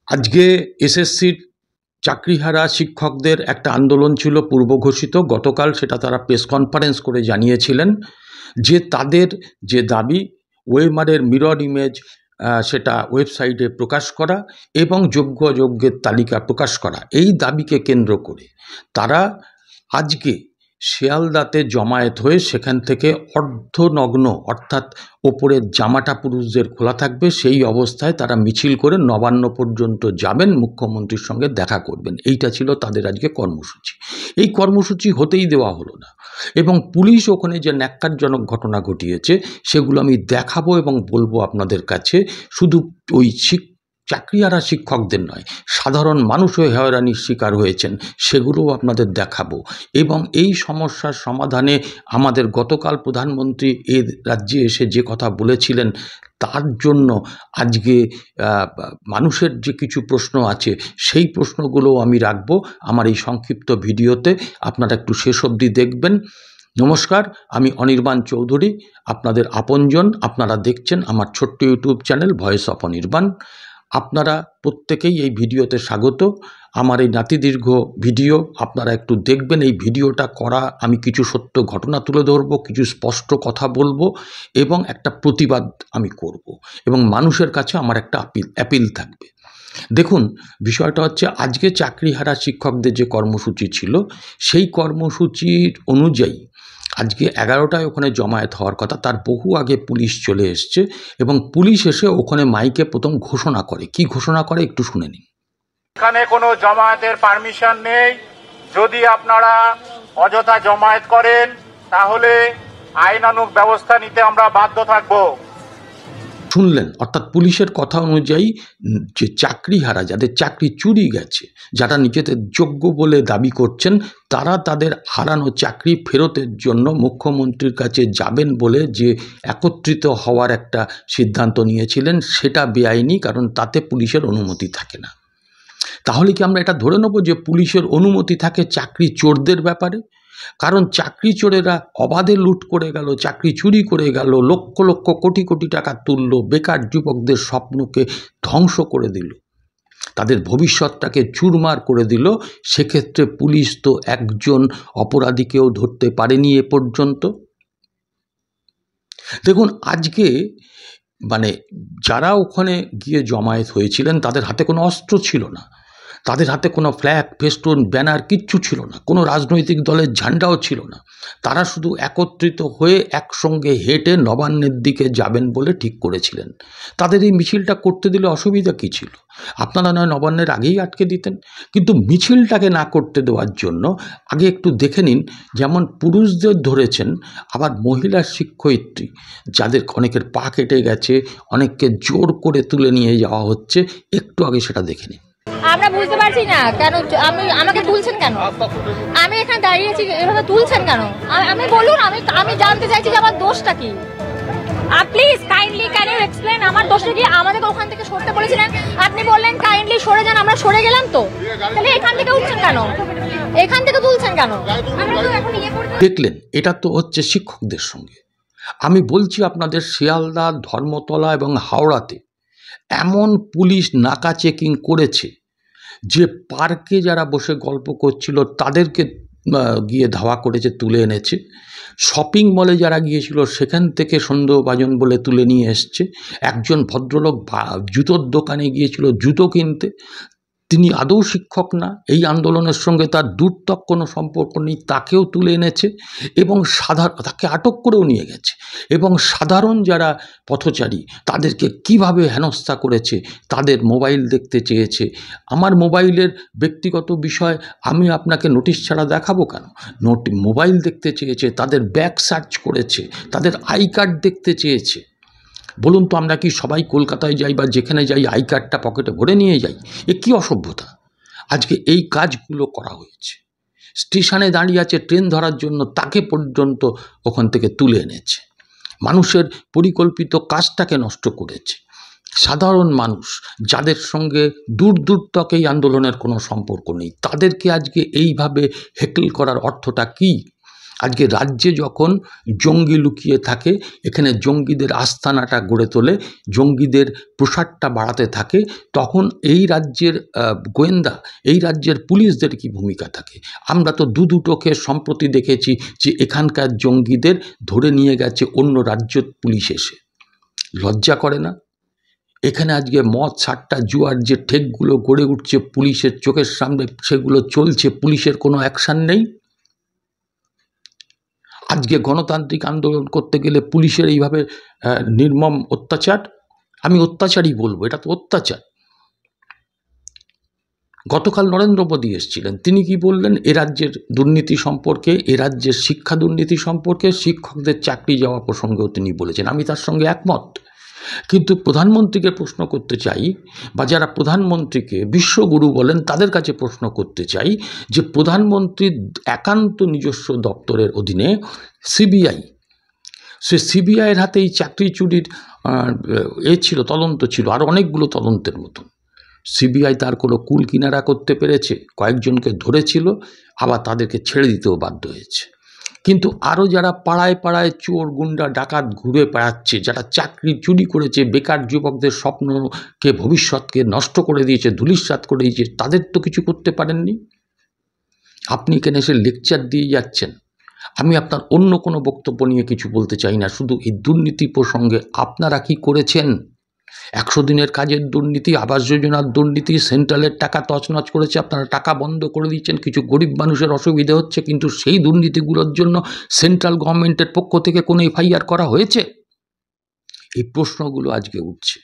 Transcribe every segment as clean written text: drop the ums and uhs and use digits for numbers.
আজকে এসএসসির চাকরিহারা শিক্ষকদের একটা আন্দোলন ছিল পূর্ব ঘোষিত। গতকাল সেটা তারা প্রেস কনফারেন্স করে জানিয়েছিলেন যে তাদের যে দাবি ওয়েমারের মিরর ইমেজ সেটা ওয়েবসাইটে প্রকাশ করা এবং যোগ্য অযোগ্যের তালিকা প্রকাশ করা, এই দাবিকে কেন্দ্র করে তারা আজকে শিয়ালদাতে জমায়েত হয়ে সেখান থেকে অর্ধনগ্ন অর্থাৎ ওপরের জামাটা পুরুষদের খোলা থাকবে সেই অবস্থায় তারা মিছিল করে নবান্ন পর্যন্ত যাবেন, মুখ্যমন্ত্রীর সঙ্গে দেখা করবেন। এইটা ছিল তাদের আজকে কর্মসূচি। এই কর্মসূচি হতেই দেওয়া হলো না এবং পুলিশ ওখানে যে ন্যাক্কারজনক ঘটনা ঘটিয়েছে সেগুলো আমি দেখাবো এবং বলবো আপনাদের কাছে। শুধু ওই চাকরিহারা শিক্ষকদের নয়, সাধারণ মানুষও হয়রানির শিকার হয়েছেন, সেগুলোও আপনাদের দেখাবো। এবং এই সমস্যার সমাধানে আমাদের গতকাল প্রধানমন্ত্রী এই রাজ্যে এসে যে কথা বলেছিলেন তার জন্য আজকে মানুষের যে কিছু প্রশ্ন আছে সেই প্রশ্নগুলোও আমি রাখবো আমার এই সংক্ষিপ্ত ভিডিওতে। আপনারা একটু শেষ অবধি দেখবেন। নমস্কার, আমি অনির্বাণ চৌধুরী, আপনাদের আপনজন। আপনারা দেখছেন আমার ছোট্ট YouTube channel voice of Anirban. আপনারা প্রত্যেকেই এই ভিডিওতে স্বাগত। আমার এই নাতিদীর্ঘ ভিডিও আপনারা একটু দেখবেন। এই ভিডিওটা করা আমি কিছু সত্য ঘটনা তুলে ধরবো, কিছু স্পষ্ট কথা বলবো এবং একটা প্রতিবাদ আমি করব এবং মানুষের কাছে আমার একটা অ্যাপিল থাকবে। দেখুন, বিষয়টা হচ্ছে আজকে চাকরিহারা শিক্ষকদের যে কর্মসূচি ছিল সেই কর্মসূচির অনুযায়ী আজকে 11টায় ওখানে জমায়েত হওয়ার কথা, তার বহু আগে পুলিশ চলে এসছে এবং পুলিশ এসে ওখানে মাইকে প্রথম ঘোষণা করে। কি ঘোষণা করে একটু শুনে নিন। এখানে কোনো জমায়েতের পারমিশন নেই। যদি আপনারা অযথা জমায়েত করেন তাহলে আইনানুগ ব্যবস্থা নিতে আমরা বাধ্য থাকব। শুনলেন, অর্থাৎ পুলিশের কথা অনুযায়ী যে চাকরিহারা, যাদের চাকরি চুরি গেছে, যারা নিজেদের যোগ্য বলে দাবি করছেন, তারা তাদের হারানো চাকরি ফেরতের জন্য মুখ্যমন্ত্রীর কাছে যাবেন বলে যে একত্রিত হওয়ার একটা সিদ্ধান্ত নিয়েছিলেন সেটা বেআইনি, কারণ তাতে পুলিশের অনুমতি থাকে না। তাহলে কি আমরা এটা ধরে নেব যে পুলিশের অনুমতি থাকে চাকরি চোরদের ব্যাপারে? কারণ চাকরি চোরেরা অবাধে লুট করে গেল, চাকরি চুরি করে গেল, লক্ষ লক্ষ কোটি কোটি টাকা তুললো, বেকার যুবকদের স্বপ্নকে ধ্বংস করে দিল, তাদের ভবিষ্যৎটাকে চুরমার করে দিল। সেক্ষেত্রে পুলিশ তো একজন অপরাধীকেও ধরতে পারেনি এ পর্যন্ত। দেখুন, আজকে যারা ওখানে গিয়ে জমায়েত হয়েছিলেন তাদের হাতে কোনো অস্ত্র ছিল না, তাদের হাতে কোনো ফ্ল্যাগ, ফেস্টুন, ব্যানার কিচ্ছু ছিল না, কোনো রাজনৈতিক দলের ঝান্ডাও ছিল না। তারা শুধু একত্রিত হয়ে একসঙ্গে হেঁটে নবান্নের দিকে যাবেন বলে ঠিক করেছিলেন। তাদের এই মিছিলটা করতে দিলে অসুবিধা কী ছিল? আপনারা নয় নবান্নের আগেই আটকে দিতেন, কিন্তু মিছিলটাকে না করতে দেওয়ার জন্য আগে একটু দেখে নিন। যেমন পুরুষদের ধরেছেন, আবার মহিলা শিক্ষয়িত্রী যাদের অনেকের পা কেটে গেছে, অনেককে জোর করে তুলে নিয়ে যাওয়া হচ্ছে, একটু আগে সেটা দেখে নিন। আমরা বুঝতে পারছি না কেন আমাকে তুলছেন, কেন আমি এখানে দাঁড়িয়েছি, এভাবে তুলছেন কেন? আমি বলুন, আমি জানতে চাইছি যে আমার দোষটা কি। Please kindly can you explain আমার দোষটা কি? আমাদের ওখান থেকে সরতে বলেছিলেন, আপনি বললেন কাইন্ডলি সরে যান, আমরা সরে গেলাম। তো তাহলে এখান থেকে উঠছেন কেন? এখান থেকে তুলছেন কেন? দেখলেন, এটা তো হচ্ছে শিক্ষকদের সঙ্গে। আমি বলছি আপনাদের, শিয়ালদা, ধর্মতলা এবং হাওড়াতে এমন পুলিশ নাকা চেকিং করেছে যে পার্কে যারা বসে গল্প করছিল তাদেরকে গিয়ে ধাওয়া করেছে, তুলে এনেছে। শপিং মলে যারা গিয়েছিল সেখান থেকে সন্দেহভাজন বলে তুলে নিয়ে এসছে। একজন ভদ্রলোক জুতোর দোকানে গিয়েছিল জুতো কিনতে, তিনি আদৌ শিক্ষক না, এই আন্দোলনের সঙ্গে তার দূরতক কোনো সম্পর্ক নেই, তাকেও তুলে এনেছে এবং তাকে আটক করেও নিয়ে গেছে। এবং সাধারণ যারা পথচারী তাদেরকে কিভাবে হেনস্থা করেছে, তাদের মোবাইল দেখতে চেয়েছে। আমার মোবাইলের ব্যক্তিগত বিষয় আমি আপনাকে নোটিশ ছাড়া দেখাবো কেন? মোবাইল দেখতে চেয়েছে, তাদের ব্যাগ সার্চ করেছে, তাদের আই কার্ড দেখতে চেয়েছে। বলুন তো, আমরা কি সবাই কলকাতায় যাই বা যেখানে যাই আই কার্ডটা পকেটে ভরে নিয়ে যাই? এ কী অসভ্যতা! আজকে এই কাজগুলো করা হয়েছে। স্টেশনে দাঁড়িয়ে আছে ট্রেন ধরার জন্য, তাকে পর্যন্ত ওখান থেকে তুলে এনেছে। মানুষের পরিকল্পিত কাজটাকে নষ্ট করেছে। সাধারণ মানুষ যাদের সঙ্গে দূর তক এই আন্দোলনের কোনো সম্পর্ক নেই, তাদেরকে আজকে এইভাবে হেকল করার অর্থটা কী? আজকে রাজ্যে যখন জঙ্গি লুকিয়ে থাকে, এখানে জঙ্গিদের আস্তানাটা গড়ে তোলে, জঙ্গিদের প্রসারটা বাড়াতে থাকে, তখন এই রাজ্যের গোয়েন্দা, এই রাজ্যের পুলিশদের কি ভূমিকা থাকে? আমরা তো দুটোকে সম্প্রতি দেখেছি যে এখানকার জঙ্গিদের ধরে নিয়ে গেছে অন্য রাজ্যের পুলিশ এসে। লজ্জা করে না? এখানে আজকে মদ সাট্টা জুয়ার যে ঠেকগুলো গড়ে উঠছে পুলিশের চোখের সামনে, সেগুলো চলছে, পুলিশের কোনো অ্যাকশান নেই। আজকে গণতান্ত্রিক আন্দোলন করতে গেলে পুলিশের এইভাবে নির্মম অত্যাচার, আমি অত্যাচারই বলবো, এটা তো অত্যাচার। গতকাল নরেন্দ্র মোদী এসেছিলেন, তিনি কি বললেন এ রাজ্যের দুর্নীতি সম্পর্কে, এ রাজ্যের শিক্ষা দুর্নীতি সম্পর্কে, শিক্ষকদের চাকরি যাওয়া প্রসঙ্গেও তিনি বলেছেন, আমি তার সঙ্গে একমত। কিন্তু প্রধানমন্ত্রীকে প্রশ্ন করতে চাই, বা যারা প্রধানমন্ত্রীকে বিশ্বগুরু বলেন তাদের কাছে প্রশ্ন করতে চাই, যে প্রধানমন্ত্রীর একান্ত নিজস্ব দপ্তরের অধীনে সিবিআই, সে সিবিআইয়ের হাতে এই চাকরি চুরির ছিল, তদন্ত ছিল, আর অনেকগুলো তদন্তের মতন। সিবিআই তার কোনো কুল কিনারা করতে পেরেছে, কয়েকজনকে ধরেছিল, আবার তাদেরকে ছেড়ে দিতেও বাধ্য হয়েছে। কিন্তু আরও যারা পাড়ায় পাড়ায় চোর গুন্ডা ডাকাত ঘুরে বেড়াচ্ছে, যারা চাকরি চুরি করেছে, বেকার যুবকদের স্বপ্নকে, ভবিষ্যৎকে নষ্ট করে দিয়েছে, ধূলিসাৎ করে দিয়েছে, তাদের তো কিছু করতে পারেননি। আপনি এখানে এসে লেকচার দিয়ে যাচ্ছেন। আমি আপনার অন্য কোনো বক্তব্য নিয়ে কিছু বলতে চাই না, শুধু এই দুর্নীতি প্রসঙ্গে আপনারা কি করেছেন? 100 দিনের কাজের দুর্নীতি, আবাস যোজনার দুর্নীতি, সেন্ট্রালের টাকা তছনছ করেছে, আপনারা টাকা বন্ধ করে দিচ্ছেন, কিছু গরিব মানুষের অসুবিধে হচ্ছে, কিন্তু সেই দুর্নীতিগুলোর জন্য সেন্ট্রাল গভর্নমেন্টের পক্ষ থেকে কোনো এফআইআর করা হয়েছে? এই প্রশ্নগুলো আজকে উঠছে।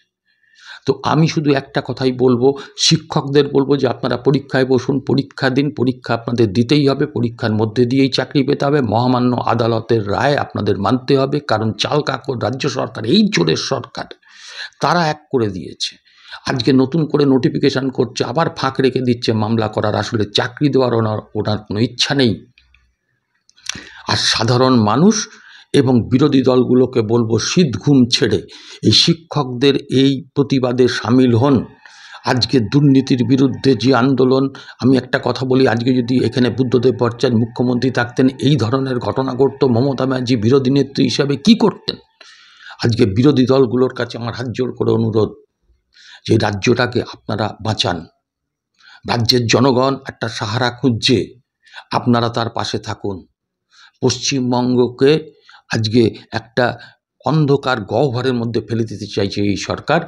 তো আমি শুধু একটা কথাই বলবো, শিক্ষকদের বলবো যে আপনারা পরীক্ষায় বসুন, পরীক্ষা দিন, পরীক্ষা আপনাদের দিতেই হবে, পরীক্ষার মধ্যে দিয়েই চাকরি পেতে হবে, মহামান্য আদালতের রায় আপনাদের মানতে হবে, কারণ চাল কাকর রাজ্য সরকার, এই চোরের সরকার, তারা এক করে দিয়েছে। আজকে নতুন করে নোটিফিকেশান করছে, আবার ফাঁক রেখে দিচ্ছে মামলা করার, আসলে চাকরি দেওয়ার ওনার কোনো ইচ্ছা নেই। আর সাধারণ মানুষ এবং বিরোধী দলগুলোকে বলবো শীত ঘুম ছেড়ে এই শিক্ষকদের এই প্রতিবাদে সামিল হন। আজকে দুর্নীতির বিরুদ্ধে যে আন্দোলন, আমি একটা কথা বলি, আজকে যদি এখানে বুদ্ধদেব ভট্টাচার্য মুখ্যমন্ত্রী থাকতেন, এই ধরনের ঘটনা ঘটতো, মমতা ব্যানার্জি বিরোধী নেত্রী হিসাবে কি করতেন? আজকে বিরোধী দলগুলোর কাছে আমার হাত জোড় করে অনুরোধ, যে রাজ্যটাকে আপনারা বাঁচান। রাজ্যের জনগণ একটা সাহারা খুঁজছে, আপনারা তার পাশে থাকুন। পশ্চিমবঙ্গকে আজকে একটা অন্ধকার গহ্বরের মধ্যে ফেলে দিতে চাইছে এই সরকার,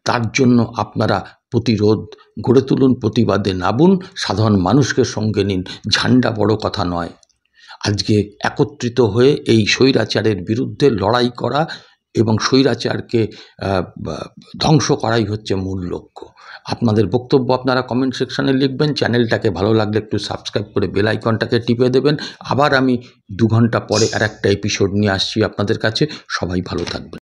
তার জন্য আপনারা প্রতিরোধ গড়ে তুলুন, প্রতিবাদে নামুন, সাধারণ মানুষকে সঙ্গে নিন। ঝান্ডা বড় কথা নয়, আজকে একত্রিত হয়ে এই স্বৈরাচারের বিরুদ্ধে লড়াই করা এবং স্বৈরাচারকে ধ্বংস করাই হচ্ছে মূল লক্ষ্য। আপনাদের বক্তব্য আপনারা কমেন্ট সেকশানে লিখবেন। চ্যানেলটাকে ভালো লাগলে একটু সাবস্ক্রাইব করে বেল আইকনটাকে টিপে দেবেন। আবার আমি 2 ঘন্টা পরে আর একটা এপিসোড নিয়ে আসছি আপনাদের কাছে। সবাই ভালো থাকবেন।